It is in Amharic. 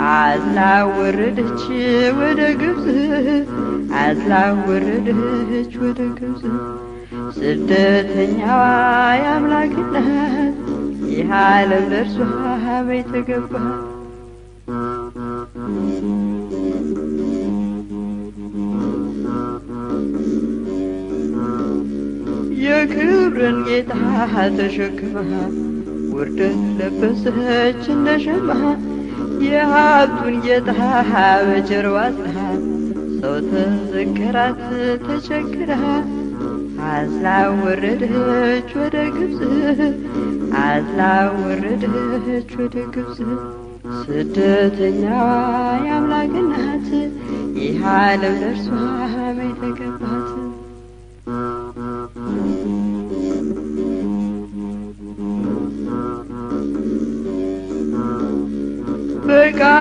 አዝላ ወረደች ወደ ግብጽ አዝላ ወረደች ወደ ግብጽ ስደተኛዋ የአምላክ እናት ይህ ዓለም ለእርሷ ቤት ገባ የክብርን ጌታ ተሸክማ ውርደት ለበሰች እንደ ሸማ የሀብቱን ጌታ በጀርባ አዝላ ሰው ተዘከራት ተቸግራ አዝላ ወረደች ወደ ግብጽ አዝላ ወረደች ወደ ግብጽ ስደተኛዋ የአምላክ እናት ይህ ዓለም ለእርሷ ቤት ገባት